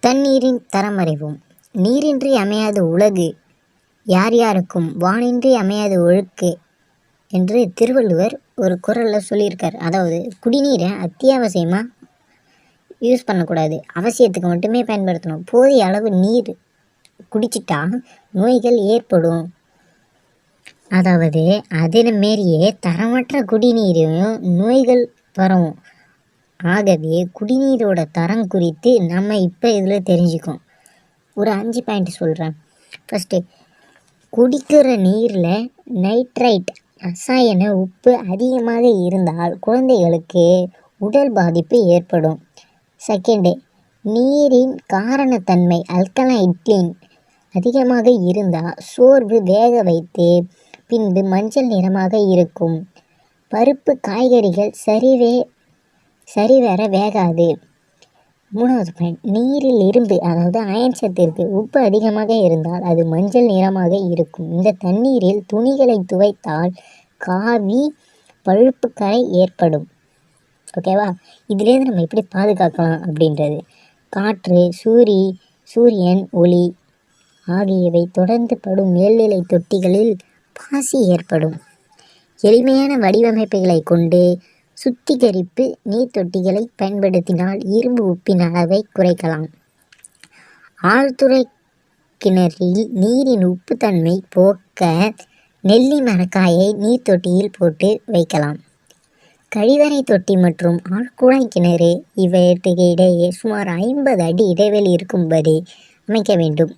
தண்ணீரின் தரம் அறிவோம். நீரின்றி அமையாது உலகு, யார் யாருக்கும் வானின்றி அமையாது ஒழுக்கு என்று திருவள்ளுவர் ஒரு குறளில் சொல்லியிருக்கார். அதாவது குடிநீரை அத்தியாவசியமாக யூஸ் பண்ணக்கூடாது, அவசியத்துக்கு மட்டுமே பயன்படுத்தணும். போதிய அளவு நீர் குடிச்சிட்டா நோய்கள் ஏற்படும். அதாவது அதில் மாரியே தரமற்ற குடிநீரையும் நோய்கள் பரவும். ஆகவே குடிநீரோட தரம் குறித்து நம்ம இப்போ இதில் தெரிஞ்சுக்கோம். ஒரு 5 பாயிண்ட் சொல்கிறேன். ஃபஸ்ட்டு, குடிக்கிற நீரில் நைட்ரைட் ரசாயன உப்பு அதிகமாக இருந்தால் குழந்தைகளுக்கு உடல் பாதிப்பு ஏற்படும். செகண்டு, நீரின் காரணத்தன்மை அல்கலைன் அதிகமாக இருந்தால் சோர்வு வேக வைத்து பின்பு மஞ்சள் நிறமாக இருக்கும். பருப்பு காய்கறிகள் சரிவர வேகாது. 3வது பாயிண்ட், நீரில் இரும்பு அதாவது அயன் சத்து இருக்குது. உப்பு அதிகமாக இருந்தால் அது மஞ்சள் நிறமாக இருக்கும். இந்த தண்ணீரில் துணிகளை துவைத்தால் காவி பழுப்பு கரை ஏற்படும். ஓகேவா? இதுலேருந்து நம்ம எப்படி பாதுகாக்கலாம் அப்படின்றது, காற்று, சூரியன் ஒளி ஆகியவை தொடர்ந்து படும் மேல்நிலை தொட்டிகளில் பாசி ஏற்படும். எளிமையான வடிவமைப்புகளை கொண்டு சுத்திகரிப்பு நீர் தொட்டிகளை பயன்படுத்தினால் இரும்பு உப்பின் அளவை குறைக்கலாம். ஆழ்துறை கிணறில் நீரின் உப்புத்தன்மை போக்க நெல்லி மரக்காயை நீர் தொட்டியில் போட்டு வைக்கலாம். கழிவறை தொட்டி மற்றும் ஆழ்குழாய் கிணறு இவற்றுக்கு இடையே சுமார் 50 அடி இடைவெளி இருக்கும்படி அமைக்க வேண்டும்.